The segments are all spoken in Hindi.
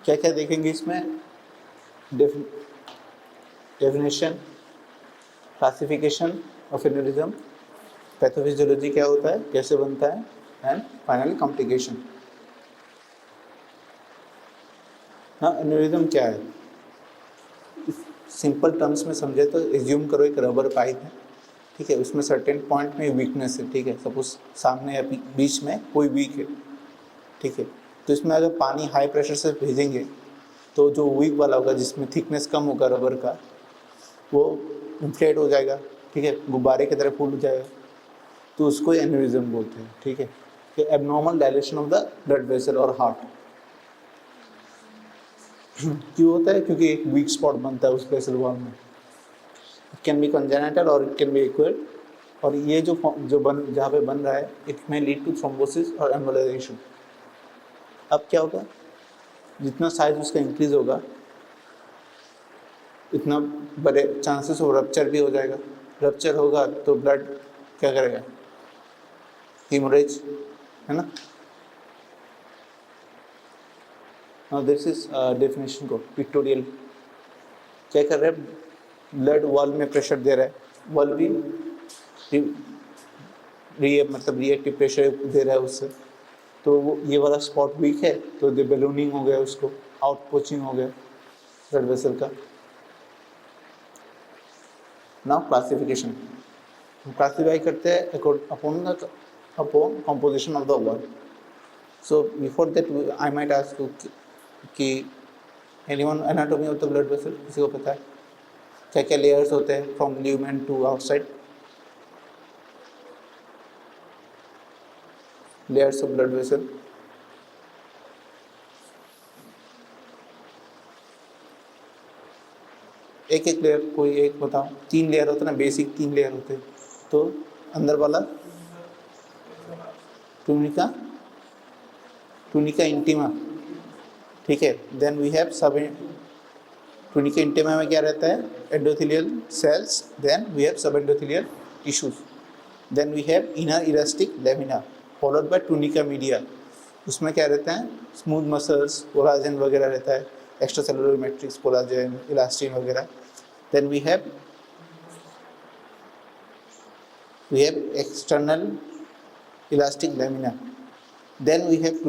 क्या क्या देखेंगे इसमें? Definition, classification of aneurysm, pathophysiology क्या होता है, कैसे बनता है, एंड फाइनली कॉम्प्लिकेशन। हाँ, एन्यूरिज्म क्या है? सिंपल टर्म्स में समझे तो एज्यूम करो एक रबर पाइप है, ठीक है, उसमें सर्टेन पॉइंट में वीकनेस है, ठीक है, सपोज सामने या बीच में कोई वीक है, ठीक है, तो इसमें अगर पानी हाई प्रेशर से भेजेंगे तो जो वीक वाला होगा, जिसमें थिकनेस कम होगा रबर का, वो इन्फ्लेट हो जाएगा, ठीक है, गुब्बारे की तरह फूल जाएगा, तो उसको एन्यूरिज्म बोलते हैं, ठीक है, कि abnormal dilation of the blood vessel और हार्ट। क्यों होता है? क्योंकि एक वीक स्पॉट बनता है उस वेसल वॉल में। इट कैन बी कंजेनिटल और इट कैन बी एक्वायर्ड, और ये जो जहाँ पे बन रहा है, it may lead to thrombosis और एम्बोलाइजेशन। अब क्या होगा, जितना साइज उसका इंक्रीज होगा इतना बड़े चांसेस हो रप्चर भी हो जाएगा। रप्चर होगा तो ब्लड क्या करेगा? हेमोरेज, है ना। नाउ दिस इज डेफिनेशन को पिक्टोरियल। क्या कर रहे हैं? ब्लड वॉल में प्रेशर दे रहा है, वॉल भी मतलब रिएक्टिव प्रेशर दे रहा है उससे, तो वो ये वाला स्पॉट वीक है तो दे बैलूनिंग हो गया, उसको आउट पोचिंग हो गया ब्लड वेसल का। नाउ क्लासिफिकेशन, क्लासीफाई करते हैं upon composition of the wall. So before that I might ask you कि anyone anatomy of the blood vessel, किसी को पता है क्या क्या लेयर्स होते हैं from lumen to outside? Layers of blood vessel, एक एक लेयर, कोई एक बताओ। 3 लेयर होते हैं ना, बेसिक 3 लेयर होते हैं। तो अंदर वाला टूनिका, टूनिका इंटीमा, ठीक है। Then we have sub tunica intima में क्या रहता है? Endothelial cells. Then we have sub endothelial tissues. Then we have inner elastic lamina followed by tunica media. उसमें क्या रहता है? स्मूथ मसल्स, कोलाजन वगैरह रहता है, extra cellular matrix, collagen, elastin वगैरह। Then we have external elastic lamina. Then we have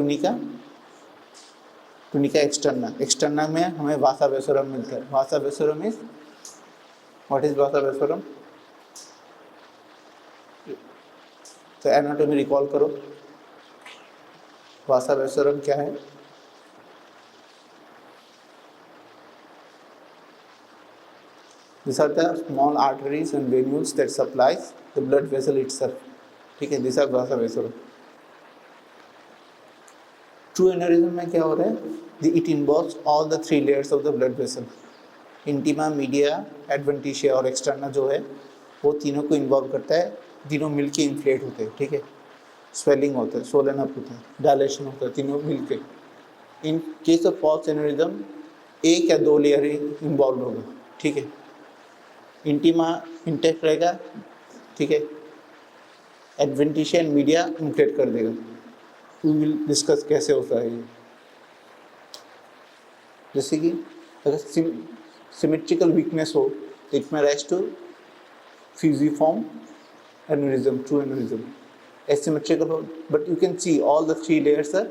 tunica externa. Externa में हमें vasa vasorum मिलता है। vasa vasorum is, what is vasa vasorum? तो एनाटॉमी रिकॉल करो, vasa vasorum क्या है? These are the small arteries and venules that supplies the blood vessel itself, ठीक है, these are vasa vasorum. True aneurysm में क्या हो रहा है? It involves all the 3 layers of the blood vessel, intima, media, adventitia और एक्सटर्ना जो है, वो तीनों को इन्वॉल्व करता है। तीनों मिलके इन्फ्लेट होते हैं, ठीक है, स्वेलिंग होता है, सोलन अप होता है, डायलेशन होता है, तीनों मिलके। In case of false aneurysm 1 या 2 लेयर ही इन्वॉल्व होगा, ठीक है। इंटीमा इंटेक्ट रहेगा, ठीक है, एडवेंटिशिया एंड मीडिया इन्फ्लेट कर देगा। वी विल डिस्कस कैसे होता है ये। जैसे कि अगर सिमेट्रिकल वीकनेस हो तो it may rise to fusiform aneurysm, true aneurysm. Asymmetrical हो, but you can see all the 3 layers are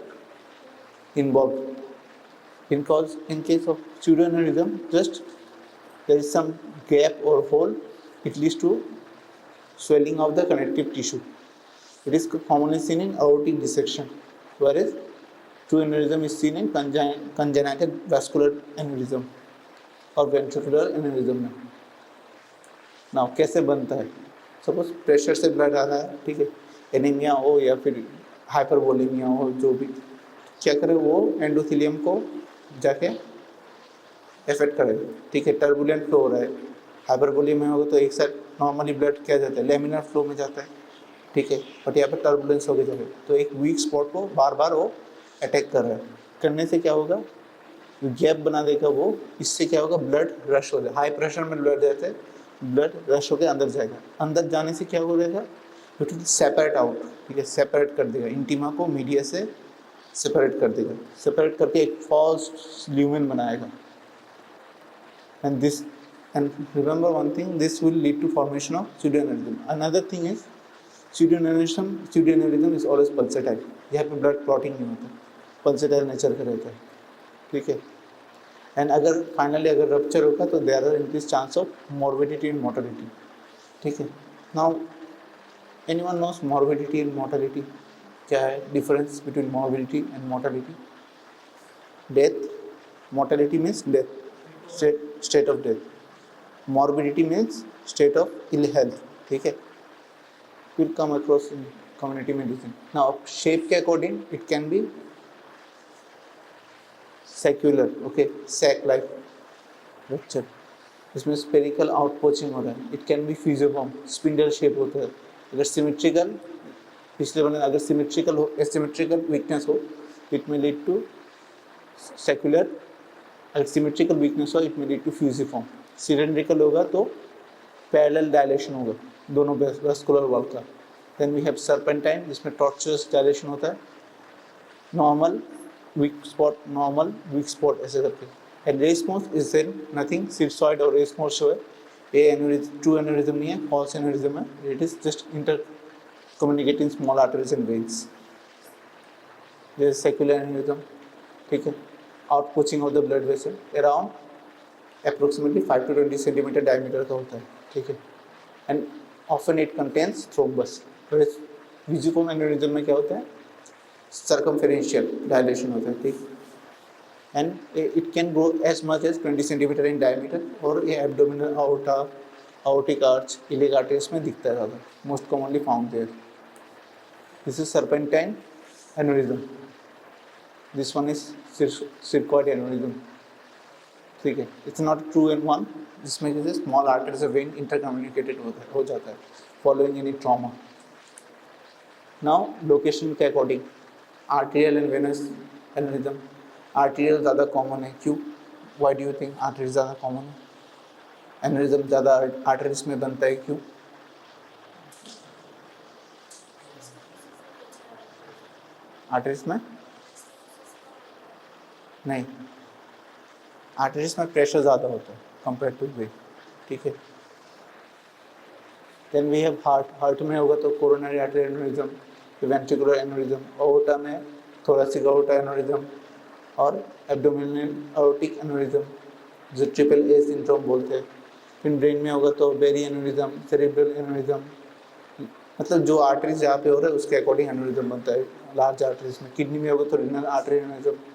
involved. In case of pseudo aneurysm, just there is some gap or hole, it leads to swelling of the connective tissue. It is commonly seen in aortic dissection, whereas true aneurysm is seen in congenital vascular aneurysm और ventricular aneurysm में। Now कैसे बनता है? सपोज प्रेशर से ब्लड आ रहा है, ठीक है, एनीमिया हो या फिर हाइपरवोलेमिया हो, जो भी, क्या करे वो एंडोथेलियम को जाके इफेक्ट करेगा, ठीक है। टर्बुलेंट फ्लो हो रहा है, हाइपरवोलेमिया होगा तो एक साइड नॉर्मली ब्लड क्या जाता है? लेमिनर फ्लो में जाता है, ठीक है, बट यहाँ पर टर्बुलेंस हो गया, तो एक वीक स्पॉट को बार बार वो अटैक कर रहा है। करने से क्या होगा? गैप बना देगा वो, इससे क्या होगा? ब्लड रश हो जाए। हाई प्रेशर में ब्लड जाता है, ब्लड रश होकर अंदर जाएगा। अंदर जाने से क्या हो जाएगा? इट विल सेपरेट आउट, ठीक है, सेपरेट कर देगा इंटीमा को मीडिया से, सेपरेट कर देगा, सेपरेट करके एक फॉल्स ल्यूमेन बनाएगा। And this, and remember one thing, this will lead to formation of pseudoaneurysm. Another thing is pseudoaneurysm is always pulsatile, यहाँ पे ब्लड क्लॉटिंग नहीं होता, पल्सेटाइल नेचर का रहता है, ठीक है। एंड अगर फाइनली अगर रप्चर होगा तो there are increase chance of morbidity and mortality, ठीक है। Now anyone knows morbidity and mortality क्या है, difference between morbidity and mortality? Death, mortality means death, state of death, morbidity means state of ill health, ठीक है। will come across in community medicine. Now shape के according it can be secular, okay, sac like rupture, इसमें spherical outpouching हो रहा है, it can be fusiform, spindle shape होता है। अगर symmetrical, पिछले वाले अगर symmetrical हो, asymmetrical weakness हो, it may lead to secular, अगर सिमेट्रिकल वीकनेस हो it may lead to fusiform, cylindrical होगा तो पैरेलल डायलेशन होगा दोनों वेस्कुलर वॉल का। देन वी हैव सर्पेंटाइन जिसमें टॉर्चुअस डायलेशन होता है, normal weak spot, normal weak spot ऐसे करके। And racemose is then nothing, cirsoid और रेसमोस जो है ये एन्यूरिज्म, ट्रू एन्यूरिज्म नहीं है, फॉल्स एन्यूरिज्म है, it is just inter communicating small arteries and veins. This saccular aneurysm, ठीक है, outpouching of the blood vessel around approximately 5 to 20 centimetre diameter का होता है, ठीक है। And often it contains thrombus. Fusiform aneurysm में क्या होता है, सर्कमफेरेंशियल डायलेशन होता है, ठीक। And it can grow as much as 20 centimetre in diameter, और ये abdominal aorta, आउटिक arch, iliac arteries में दिखता है ज़्यादा, most commonly found there. This is serpentine aneurysm, this one is circoid aneurysm, ठीक है। It's not true in one, जिसमें जैसे स्मॉल आर्टरीज वेन इंटरकम्युनिकेटेड हो जाता है following any trauma. Now location के according arterial and venous aneurysm, arterial ज़्यादा कॉमन है, क्यों, why do you think arteries ज़्यादा कॉमन है, एन्यूरिज्म ज़्यादा आर्टरीज में बनता है, क्यों? आर्टरीज में नहीं, आर्टरीज में प्रेशर ज़्यादा होता है कंपेयर टू वेन, ठीक है। Then we have heart, heart में होगा तो coronary artery aneurysm, ventricular aneurysm, aorta में थोरेसिक ओटा एन्यूरिज्म, और एब्डोमिनल आर्टिक एन्यूरिज्म जो ट्रिपल ए सिंड्रोम बोलते हैं। फिर ब्रेन में होगा तो बेरी एन्यूरिज्म, सेरेब्रल एन्यूरिज्म, मतलब जो आर्टरीज जहाँ पे हो रहा है उसके अकॉर्डिंग एन्यूरिज्म बनता है लार्ज आर्टरीज में। किडनी में होगा तो renal artery aneurysm.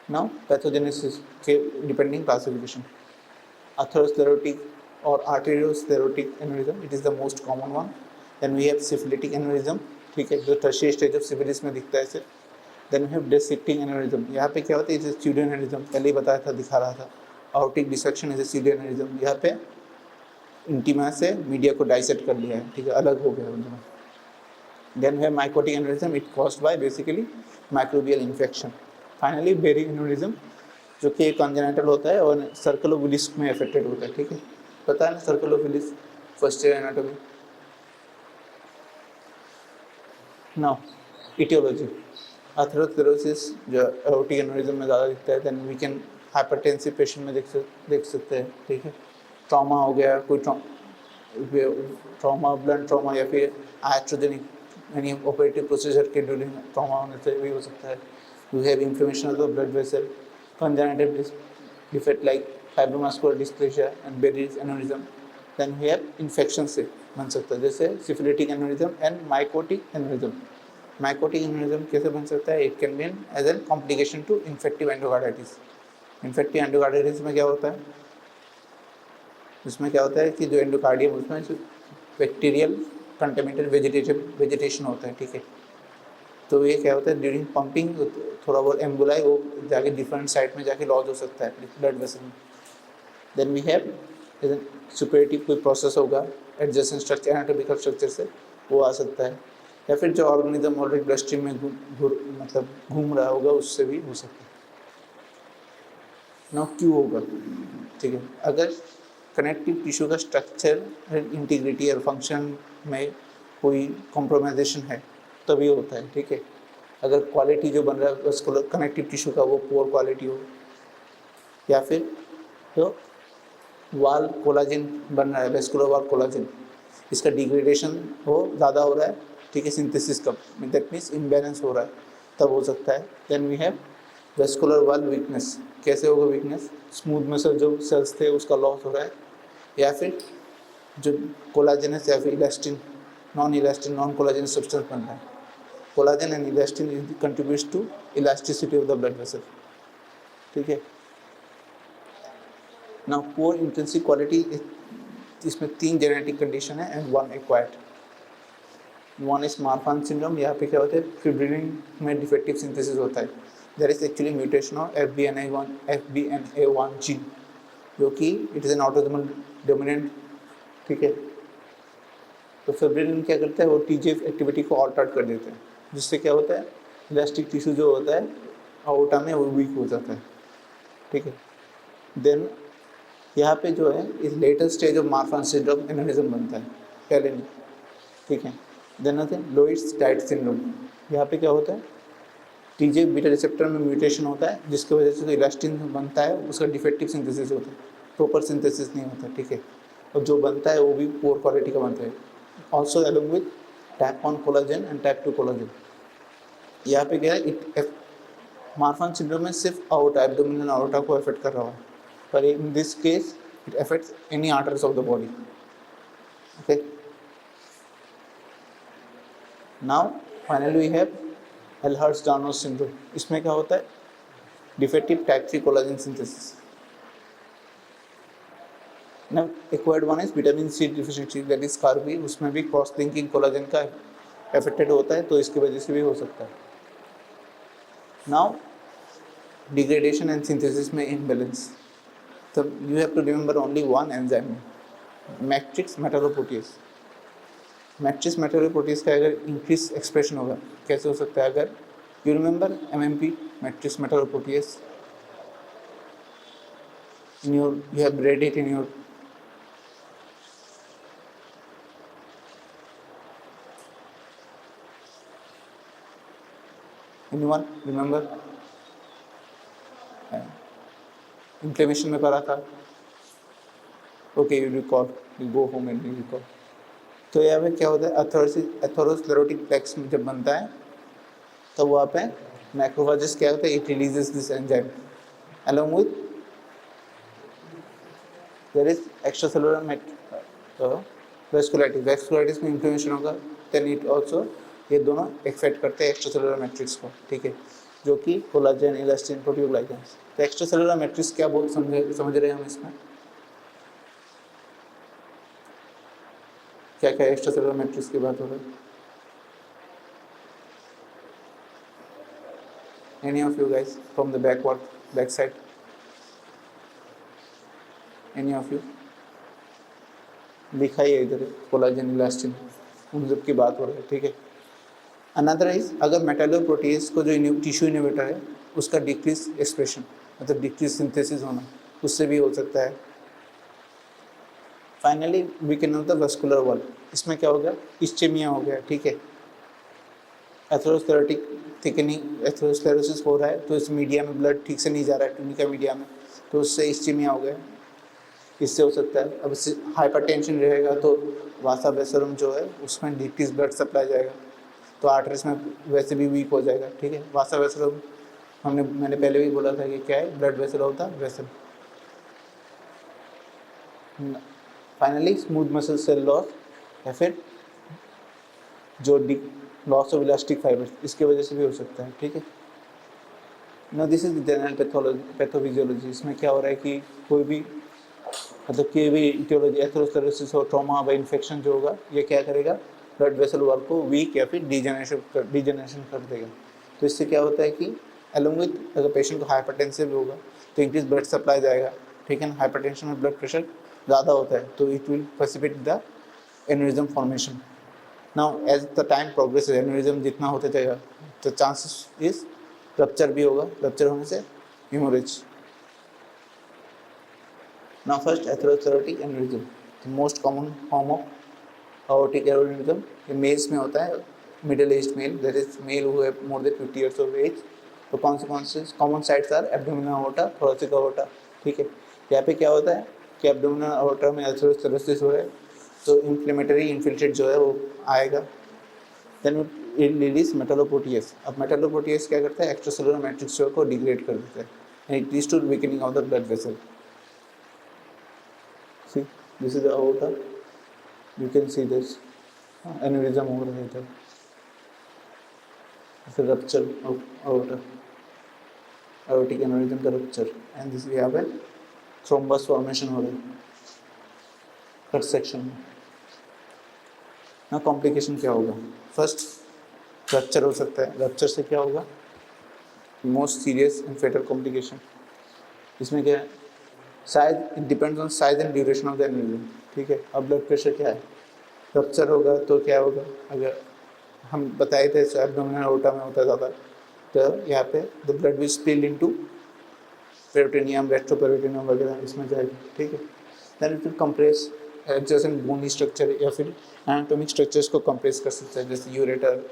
Now pathogenesis के depending classification, atherosclerotic or arteriosclerotic aneurysm, it is the most common one. Then we have syphilitic aneurysm, ठीक है, जो tertiary stage of syphilis में दिखता है इसे। Then we have dissecting aneurysm, यहाँ पे क्या होता है, इसे pseudoaneurysm पहले ही बताया था, दिखा रहा था। Aortic dissection is a pseudoaneurysm, यहाँ पे इंटीमा से मीडिया को डाइसेक्ट कर लिया है, ठीक है, अलग हो गया उनमें। Then we have mycotic aneurysm, it caused by basically microbial infection. Finally berry aneurysm जो कि एक कंजेनिटल होता है और सर्कुलोविलिस में अफेक्टेड होता है, ठीक है, पता है ना circle of Willis, first year anatomy. Now aetiology, atherosclerosis जो एओर्टिक एन्यूरिज्म में ज़्यादा दिखता है, then we can hypertensive patient में देख सकते हैं, ठीक है। ट्रॉमा हो गया, कोई ट्रॉमा, ब्लड ट्रॉमा, या फिर आइट्रोजेनिक यानी ऑपरेटिव प्रोसीजर के ड्यूरिंग ट्रॉमा होने से भी हो सकता है। We have inflammation of the blood vessel, congenital defect like fibromuscular dysplasia and Berry's aneurysm. Then we have infection से बन सकता है, जैसे syphilitic aneurysm and mycotic aneurysm. Mycotic aneurysm कैसे बन सकता है? It can be as a complication to infective endocarditis. Infective endocarditis में क्या होता है? उसमें क्या होता है कि जो एंडोकार्डियम उसमें बैक्टीरियल कंटेमिनेटेड वेजिटेशन होता है, ठीक है। तो ये क्या होता है, ड्यूरिंग पंपिंग थोड़ा बहुत एम्बुलाई वो जाके डिफरेंट साइड में जाके लॉज हो सकता है ब्लड वेसल में। देन वी हैव सुपरेटिव कोई प्रोसेस होगा एडजेसेंट स्ट्रक्चर, एनाटॉमिकल स्ट्रक्चर से वो आ सकता है, या फिर जो ऑर्गेनिज्म ऑलरेडी ब्लड स्ट्रीम में मतलब घूम रहा होगा उससे भी हो सकता है। नाउ क्यों होगा, ठीक है, अगर कनेक्टिव टिश्यू का स्ट्रक्चर इंटीग्रिटी और फंक्शन में कोई कॉम्प्रोमाइजेशन है तभी होता है, ठीक है। अगर क्वालिटी जो बन रहा है वैस्कुलर कनेक्टिव टिश्यू का वो पोर क्वालिटी हो, या फिर जो वाल कोलाजन बन रहा है वैस्कुलर वाल कोलाजन, इसका डिग्रेडेशन हो ज़्यादा हो रहा है, ठीक है, सिंथेसिस कब, दैट मीन्स इम्बैलेंस हो रहा है, तब हो सकता है। देन वी हैव वैस्कुलर वाल वीकनेस। कैसे होगा वीकनेस? स्मूथ मसल जो सेल्स थे उसका लॉस हो रहा है, या फिर जो कोलाजेनस या फिर इलास्टिन नॉन कोलाजेनस सब्सटेंस बन रहा है। Collagen and elastin contributes to elasticity of the blood vessel, ठीक है। नाउ पोर इंट्रिंसिक क्वालिटी, इसमें 3 जेनेटिक कंडीशन है and 1 acquired. One is Marfan syndrome, यहाँ पे क्या होता है, फिब्रिलिन में डिफेक्टिव सिंथेसिस होता है। There is actually mutation of FBNA1 gene, जो कि it is an autosomal dominant, ठीक है। तो फिब्रिलिन क्या करता है, वो TGF एक्टिविटी को ऑल्टर्ड कर देते हैं, जिससे क्या होता है, इलास्टिक टिश्यू जो होता है आउटा में वो वीक हो जाता है, ठीक है। देन यहाँ पे जो है इस later stage of Marfan syndrome aneurysm बनता है, पहले नहीं, ठीक है। देन आते हैं लोइड्स डाइट सिंड्रोम। यहाँ पे क्या होता है, TGF बीटा रिसेप्टर में म्यूटेशन होता है, जिसकी वजह से जो इलास्टिन बनता है उसका डिफेक्टिव सिंथेसिस होता है, प्रॉपर सिंथेसिस नहीं होता, ठीक है। और जो बनता है वो भी पोर क्वालिटी का बनता है। Also along with type 1 collagen and type 2 collagen. यहाँ पे क्या है, मार्फान सिंड्रोम में सिर्फ आउटा, एब्डोमिनल आउटा को अफेक्ट कर रहा है, पर in this case it affects any arteries of the body, okay. Now finally we have Ehlers Danlos syndrome. इसमें क्या होता है, डिफेक्टिव टाइप 3 कोलाजन सिंथेसिस। ना acquired one is vitamin C deficiency, that is scurvy, उसमें भी क्रॉस लिंकिंग कोलाजन का अफेक्टेड होता है, तो इसकी वजह से भी हो सकता है। नाउ डिग्रेडेशन एंड सिंथेसिस में इम्बैलेंस, तो you have to remember only one enzyme, matrix metalloprotease. Matrix metalloprotease का अगर इंक्रीज एक्सप्रेशन होगा, कैसे हो सकता है, अगर you remember MMP matrix metalloprotease, in your you have read it in your anyone remember? Inflammation में पढ़ा था, okay, you recall, you go home and you recall। तो यहाँ पे क्या होता है, एथेरोस्क्लेरोटिक प्लेक्स जब बनता है तो वहाँ पे मैक्रोफेजेस क्या होता है, it releases this enzyme along with there is extracellular vasculitis में इन्फ्लेमेशन होगा, देन इट ऑल्सो, ये दोनों एक्फेक्ट करते हैं एक्स्ट्रासेलुलर मैट्रिक्स को, ठीक है, जो कि कोलाजन, इलास्टिन, प्रोटियोग्लाइकेंस। तो एक्स्ट्रासेलुलर मैट्रिक्स क्या बोल समझ रहे हैं हम इसमें, क्या क्या एक्स्ट्रासेलुलर मैट्रिक्स की बात हो रही है? Any of you guys from the back side? Any of you? लिखा ही है इधर, कोलाजन, इलास्टिन, उन सब की बात हो रही है, ठीक है। अनदर इज, अगर मेटालोप्रोटीज को जो टिश्यू इनहिबिटर है उसका डिक्रीज एक्सप्रेशन, मतलब डिक्रीज सिंथेसिस होना, उससे भी हो सकता है। Finally we can know the vascular wall. इसमें क्या हो गया, इस्चेमिया हो गया, ठीक है, एथेरोस्क्लेरोटिक थिकनिंग, एथेरोस्क्लेरोसिस हो रहा है, तो इस मीडिया में ब्लड ठीक से नहीं जा रहा है, ट्यूनिका मीडिया में, तो उससे इस्चेमिया हो गया, इससे हो सकता है। अब इससे हाइपरटेंशन रहेगा तो वासा वेसलम जो है उसमें डिक्रीज ब्लड सप्लाई जाएगा, तो आर्टरीज में वैसे भी वीक हो जाएगा, ठीक है। वासा वेसलम मैंने पहले भी बोला था कि क्या है, ब्लड वेसल होता है vessel. Finally smooth muscle cell loss, या फिर जो लॉस ऑफ इलास्टिक फाइबर, इसकी वजह से भी हो सकता है, ठीक है। ना दिस इज जनरल पैथोफिजियोलॉजी। इसमें क्या हो रहा है कि कोई भी मतलब कि भी इटियोलॉजी, एथेरोस्क्लेरोसिस और ट्रॉमा व इन्फेक्शन जो होगा, ये क्या करेगा, ब्लड वेसल वॉल को वीक या फिर डिजेनरेशन कर देगा। तो इससे क्या होता है कि अलॉन्ग विथ, अगर पेशेंट को हाइपरटेंसिव होगा तो इंक्रीज ब्लड सप्लाई जाएगा, ठीक है ना। हाइपरटेंशन में ब्लड प्रेशर ज़्यादा होता है, तो it will precipitate the aneurysm formation. Now as the time progress, aneurysm जितना होते जाएगा तो चांसेस इज रप्चर भी होगा, रप्चर होने से haemorrhage. Now first, atherosclerotic aneurysm, the most common form of aortic aneurysm, ये मेल्स में होता है, middle aged male, that is male who have more than 50 years of age. तो consequences common sites are abdominal aorta, thoracic aorta. ठीक है, यहाँ पे क्या होता है कि abdominal aorta में atherosclerosis हो रहा है, तो inflammatory infiltrate जो है वो आएगा. Then it release metalloprotease. अब metalloprotease क्या करता है, extracellular matrix को degrade कर देता है, and it leads to weakening of the blood vessel. See, this is the aorta. You can see this aneurysm over here. It's a rupture of aorta, aortic aneurysm का rupture, and this we have a thrombus formation हो रहा है cut section में. ना कॉम्प्लिकेशन क्या होगा, फर्स्ट रप्चर हो सकता है. रप्चर से क्या होगा, most serious and fatal complication. इसमें क्या है, size, it depends on size and duration of the aneurysm. ठीक है, अब ब्लड प्रेशर क्या है, रप्चर होगा तो क्या होगा, अगर हम बताए थे एब्डोमिनल aorta में होता है ज़्यादा, तो यहाँ पे the blood will spill into peritoneum, retroperitoneum वगैरह इसमें जाएगा. ठीक है, then it will compress adjacent bony structure या फिर एनाटॉमिक स्ट्रक्चर्स को कंप्रेस कर सकता है, जैसे यूरेटर,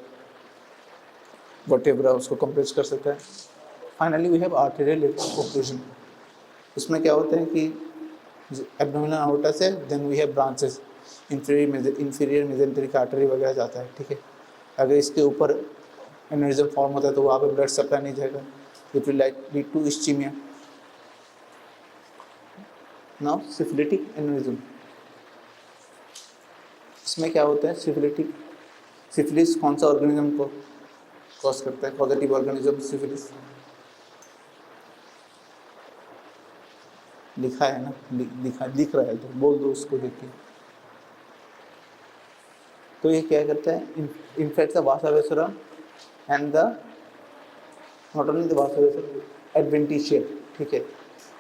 वर्टेब्रा, उसको कंप्रेस कर सकता है. Finally we have arterial occlusion. इसमें क्या होता है कि एब्डोमिनल aorta से then we have branches, inferior mesenteric artery वगैरह जाता है. ठीक है, अगर इसके ऊपर एनेरिज्म फॉर्म होता है तो वहाँ पे ब्लड सप्लाई नहीं जाएगा, it will lead to ischemia. Now syphilitic aneurysm, इसमें क्या होता है, सिफिलिस कौन सा ऑर्गेनिज्म को कॉज करता है, पॉजिटिव ऑर्गेनिज्म सिफिलिस लिखा है ना, दिख रहा है तो बोल दो उसको देख के. तो ये क्या करता है, infect the vasa vasorum and the not only the vasa vasorum, adventitia. ठीक है,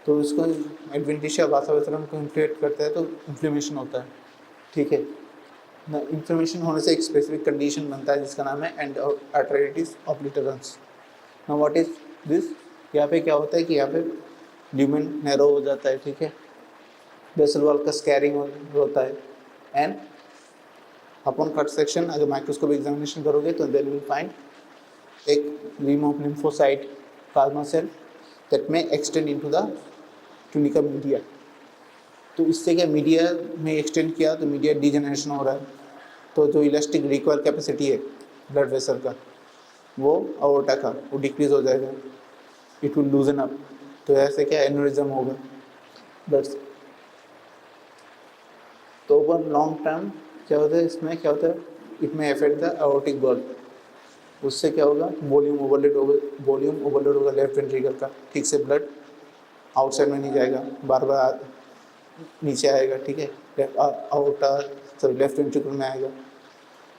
तो इसको एडवेंटिशिया वासा वेसरम को इन्फ्लेक्ट करता है तो इन्फ्लेमेशन होता है. ठीक है, इन्फ्लेमेशन होने से एक स्पेसिफिक कंडीशन बनता है जिसका नाम है एंडोआर्थराइटिस ऑब्लिटरेंस. नाउ व्हाट इज दिस, यहाँ पे क्या होता है कि यहाँ पे ल्यूमेन नैरो हो जाता है. ठीक है, बेसल वॉल का स्कैरिंग होता है, एंड अपॉन कट सेक्शन अगर माइक्रोस्कोप एग्जामिनेशन करोगे तो देन विल फाइंड एक rim of lymphocyte plasma cell that में extend into the tunica media. तो इससे क्या, मीडिया में एक्सटेंड किया तो मीडिया डिजेनरेशन हो रहा है, तो जो इलास्टिक रिक्वायर कैपेसिटी है ब्लड वेसल का, वो aorta का वो डिक्रीज हो जाएगा, इट विल लूजन अप. तो ऐसे क्या एनेरिज्म होगा ब्लड से. तो ओवर लॉन्ग टर्म क्या होता है, इसमें क्या होता है, इट में अफेक्ट द aortic valve. उससे क्या होगा, वॉल्यूम ओवरलोड होगा लेफ्ट वेंट्रिकल का. ठीक से ब्लड आउटसाइड में नहीं जाएगा, बार बार नीचे आएगा. ठीक है, लेफ्ट वेंट्रिकल में आएगा,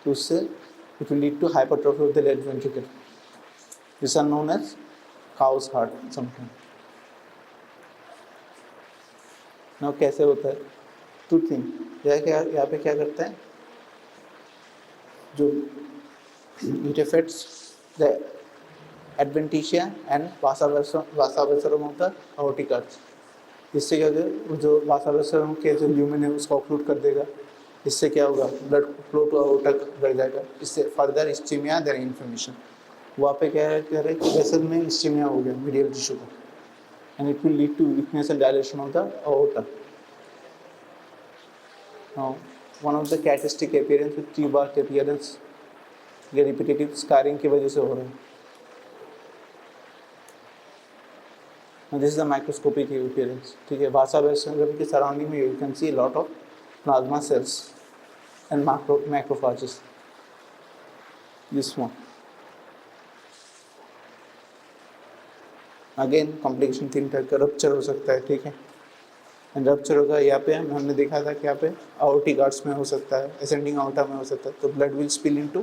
तो उससे it will lead to hypertrophy of the left ventricle. This are known as cow's heart something. Now कैसे होता है, टू थिंग, यहाँ पे क्या करता है, जो it affects the adventitia and vasa vasorum of the aortic arch. इससे क्या होगा, जो वासा वेसरम के जो ल्यूमेन है उसको ऑक्लूड कर देगा. इससे क्या होगा, ब्लड फ्लो टू aorta बढ़ जाएगा. इससे फर्दर इस्चीमिया देन इन्फ्लेमेशन. वहाँ पे क्या है, कह रहे कि वेसल में इस्चीमिया हो गया मीडियल टिश्यू का, and it will lead to weakness and dilation of the aorta. Now, one of the characteristic appearance with T-bark appearance, ये repetitive scarring की वजह से हो रहा है. Now, this is the microscopic appearance. ठीक है, वासा वेसल के सराउंडिंग में you can see a lot of plasma cells and macrophages. This one. Again, complication 3 type का रप्चर हो सकता है. ठीक है, एंड रप्चर होगा यहाँ पे हमने देखा था कि यहाँ पे aortic arch में हो सकता है, असेंडिंग aorta में हो सकता है. तो blood will spill into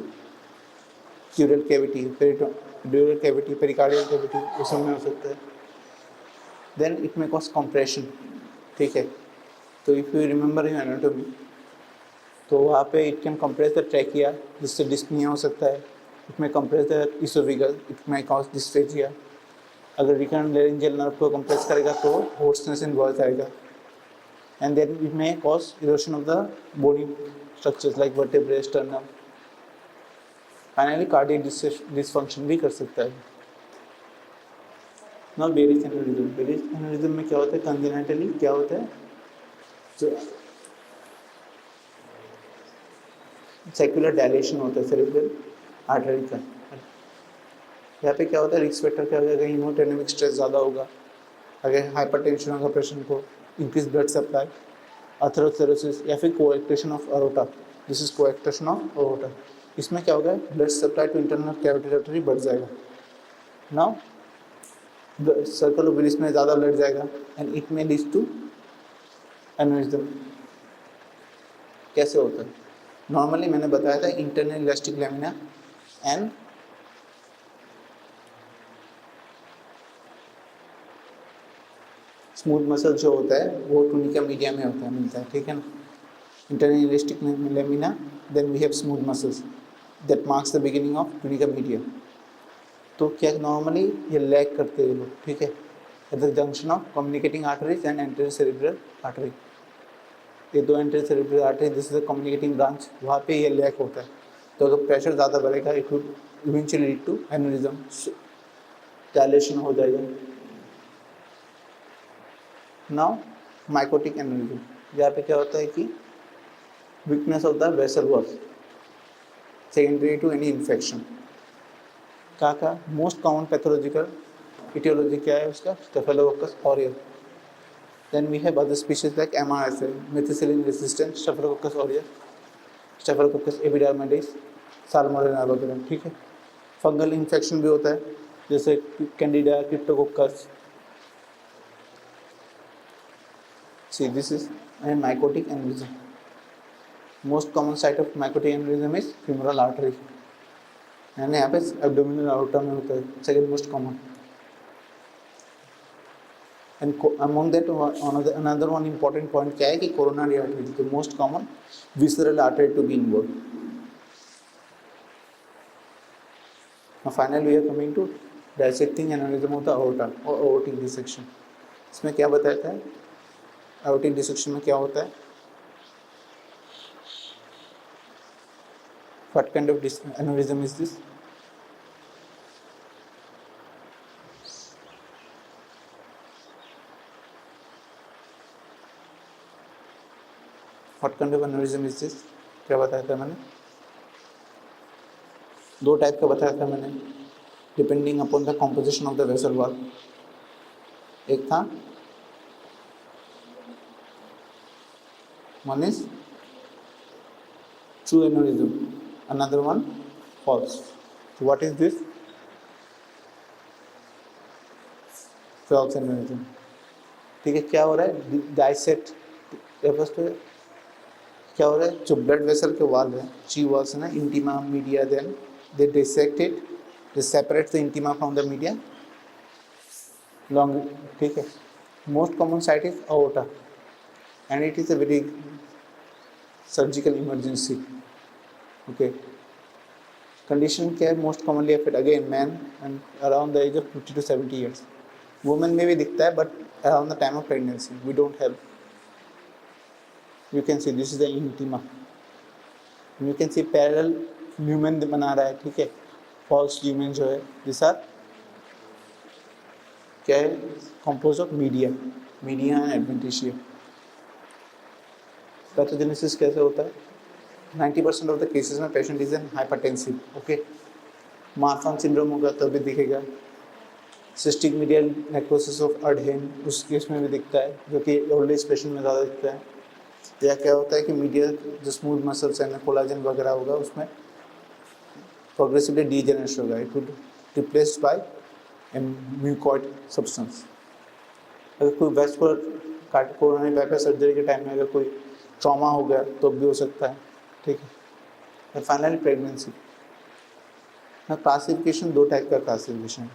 dural cavity, pericardial cavity, उस में हो सकता है. Then it may cause compression. ठीक है, तो if you remember your anatomy, तो वहाँ पे it can compress the trachea, जिससे डिस्पनिया हो सकता है. It may compress the oesophagus, it may cause dysphagia. अगर रिकरेंट लेरिंजियल नर्व को कंप्रेस करेगा तो होर्सनेस इन वॉइस आएगा. And then it may cause erosion of the bony structures like vertebrae, sternum. Finally cardiac dysfunction भी कर सकता है। ना बेरिज एनेरिज्म में क्या होता है, कंजेनिटली क्या होता है, जो सेक्युलर डायलेशन होता है सेरेब्रल आर्टरी का। यहाँ पे क्या होता है, रिस्क फैक्टर क्या हो जाएगा, हीमोडायनेमिक स्ट्रेस ज़्यादा होगा, अगर हाइपरटेंशन होगा पेशेंट को, इंक्रीज ब्लड सप्लाई, अथेरोस्क्लेरोसिस या फिर coarctation of aorta, this is coarctation of aorta. इसमें क्या होगा, blood supply to internal cavity artery बढ़ जाएगा। नाउ सर्कल ऑफ विलिस में ज़्यादा ब्लड जाएगा एंड इट में लीड्स टू एनेरिज्म। कैसे होता है, नॉर्मली मैंने बताया था internal elastic lamina and smooth muscle जो होता है वो टूनिका मीडिया में होता है, मिलता है, ठीक है ना। Internal elastic lamina, then we have smooth muscles that marks the beginning of tunica media. तो क्या नॉर्मली ये लैग करते हैं लोग, ठीक है, at the junction of communicating arteries and anterior cerebral artery. ये दो anterior cerebral artery, this is the communicating branch, वहाँ पे ये लैग होता है। तो अगर प्रेशर ज़्यादा बढ़ेगा it will eventually lead to aneurysm, dilation हो जाएगा। नाउ माइकोटिक एनेरिज्म, यहाँ पे क्या होता है कि weakness of the vessel wall secondary to any infection. का मोस्ट कॉमन पैथोलॉजिकल इटियोलॉजी क्या है उसका, staphylococcus aureus. Then we have other species like MRSA, methicillin resistant staphylococcus aureus, staphylococcus epidermidis, salmonella वगैरह, ठीक है। फंगल इन्फेक्शन भी होता है जैसे candida, cryptococcus. See, this is a mycotic aneurysm. Most common site of mycotic aneurysm is femoral artery. यानी यहाँ पे abdominal aorta में होता है, second most common. And among that another one important point क्या है कि coronary artery, the most common visceral artery to be involved. Now finally we are coming to dissecting aneurysm of the aorta or aortic dissection. इसमें क्या बताता है, aortic dissection में क्या होता है, what kind of aneurysm is this? What kind of aneurysm is this? क्या बताया था मैंने, दो टाइप का बताया था मैंने, depending upon the composition of the vessel wall. एक था one is true aneurysm, another one false. So what is this? False aneurysm, ठीक है। क्या हो रहा है, डाइसेक्ट, क्या हो रहा है, जो ब्लड वेसल के वॉल है, ची वॉल्स है ना, intima media, then they dissect it, they separate the intima from the media long, ठीक है। Most common site is aorta and it is a very surgical emergency, okay. Condition क्या है, most commonly affect again man and around the age of 50 to 70 years. Women में भी दिखता है but around the time of pregnancy we don't have. You can see this is the intima. You can see parallel lumen बना रहा है, ठीक है। false lumen जो है, these are क्या है, composed of media and adventitia. Pathogenesis कैसे होता है, 90% ऑफ द केसेस में patient is an hypertensive, okay. Marfan syndrome होगा तब भी दिखेगा। सिस्टिक मीडियल नेक्रोसिस ऑफ अडहेन, उस केस में भी दिखता है, जो कि ओल्ड एज पेशेंट में ज़्यादा दिखता है। या क्या होता है कि मीडियल जो स्मूथ मसल्स है, कोलाजन वगैरह होगा, उसमें प्रोग्रेसिवली डीजेनरेशन होगा, it would replaced by A mucoid substance. अगर कोई वैस्कुलर कोरोनरी बाईपास सर्जरी के टाइम में अगर कोई ट्रॉमा हो गया तो भी हो सकता है, ठीक है। और फाइनली प्रेगनेंसी। क्लासिफिकेशन, दो टाइप का classification,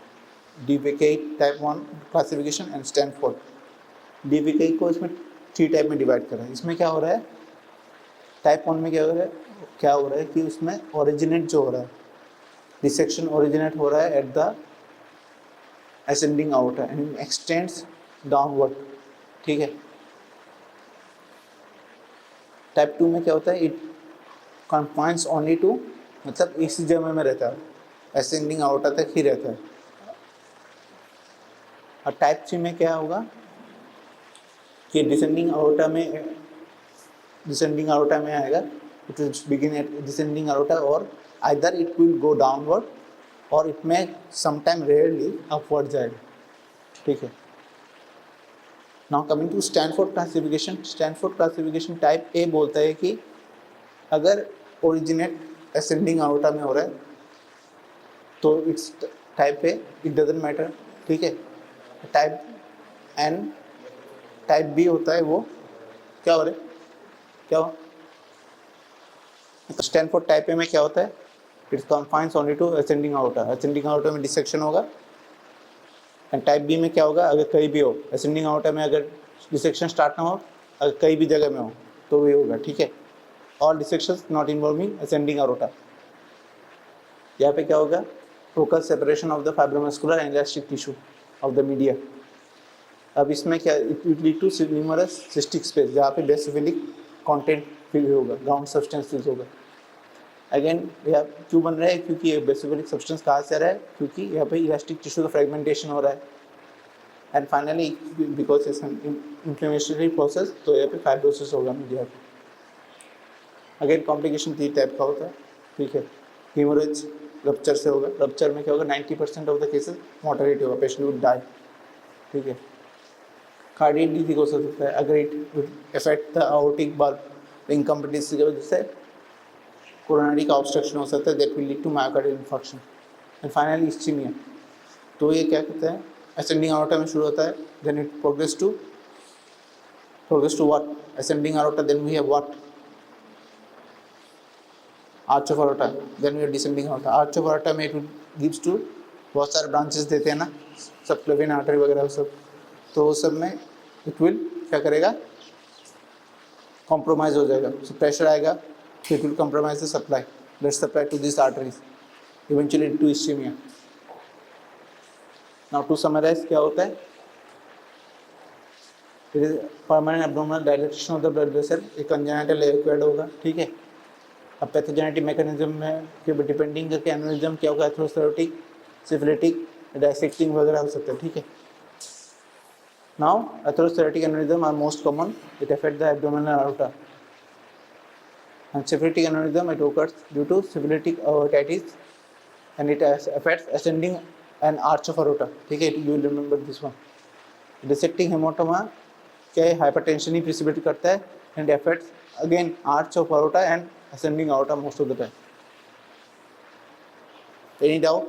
DVK type 1 classification and Stanford. DVK को इसमें 3 टाइप में डिवाइड करा है। इसमें क्या हो रहा है, टाइप 1 में क्या हो रहा है कि उसमें ओरिजिनेट जो हो रहा है, डिसेक्शन ओरिजिनेट हो रहा है at the ascending outer and x tends downward, ठीक है। टाइप 2 में क्या होता है, इट कन्फाइंस ओनली टू मतलब इसी जगह में रहता है, असेंडिंग आउटा तक ही रहता है। और टाइप 3 में क्या होगा कि डिसेंडिंग आउटा में आएगा, it will begin at descending aorta और either it will go downward और it may sometime rarely upward जाएगा, ठीक है। Now coming to Stanford classification. Stanford classification type A बोलता है कि अगर ओरिजिनेट असेंडिंग आउटा में हो रहा है तो it's type A, it doesn't matter, ठीक है। टाइप एन, टाइप बी होता है वो क्या हो रहा है, क्या हो स्टैनफोर्ड टाइप ए में क्या होता है, it's confines only to ascending aorta, ascending aorta में डिसेक्शन होगा। एंड टाइप बी में क्या होगा, अगर कहीं भी हो असेंडिंग आउटा में, अगर डिसेक्शन स्टार्ट ना हो, अगर कहीं भी जगह में हो तो भी होगा, ठीक है। All dissections not involving ascending aorta. यहाँ पे क्या होगा, focus separation of the fibromuscular and elastic tissue of the media. अब इसमें क्या, it will lead to numerous cystic space, जहाँ पे बेसिफिलिक कंटेंट फिल होगा, ग्राउंड सब्सटेंस फिल होगा। अगेन यह क्यों बन रहा है, क्योंकि ये बेसिफिलिक सब्सटेंस कहाँ से आ रहा है, क्योंकि यहाँ पे इलास्टिक टिश्यू का फ्रेगमेंटेशन हो रहा है। And finally because it's inflammatory process, तो यहाँ पे फाइब्रोसिस होगा मीडिया पे। अगेन कॉम्प्लिकेशन 3 टाइप का होता है, ठीक है। हीमोरेज रप्चर से होगा, रप्चर में क्या होगा, 90% ऑफ द केसेस मोर्टेलिटी होगा, पेशेंट विल डाई, ठीक है। कार्डियक डिजीज हो सकता है अगर it affect the aortic bulb, incompetency की वजह से कोरोनरी का ऑब्स्ट्रक्शन हो सकता है, that will lead to myocardial infarction. And finally ischaemia, तो ये क्या कहते हैं, असेंडिंग आउटा में शुरू होता है, then it progress to what, ascending aorta, then we have what, arch of aorta, then we have descending aorta. Arch of aorta में इट गिव्स टू, बहुत सारे ब्रांचेस देते हैं ना, सबक्लेवियन आर्टरी वगैरह सब, तो उस सब में इट विल क्या करेगा, कॉम्प्रोमाइज हो जाएगा, so प्रेशर आएगा, so it will compromise the supply, blood supply to these arteries, eventually into ischemia. Now to summarize क्या होता है, it is permanent abdominal dilatation of the blood vessel, एक congenital evacuate होगा, ठीक है। अब पैथोजेनेटिक मैकेनिज्म में कि डिपेंडिंग करके एनेरिज्म क्या होगा, एथेरोस्क्लेरोटिक, सिफिलिटिक, डायसेक्टिंग वगैरह हो सकता है, ठीक है। Now atherosclerotic aneurysm are most common, it affects the abdominal aorta. And syphilitic aneurysm, it occurs due to syphilitic aortitis and it affects ascending and arch of aorta, ठीक है, you will remember this one. Dissecting hematoma क्या है, hypertension ही precipitate करता है and affects again arch of aorta and ascending aorta most of the time. Any doubt?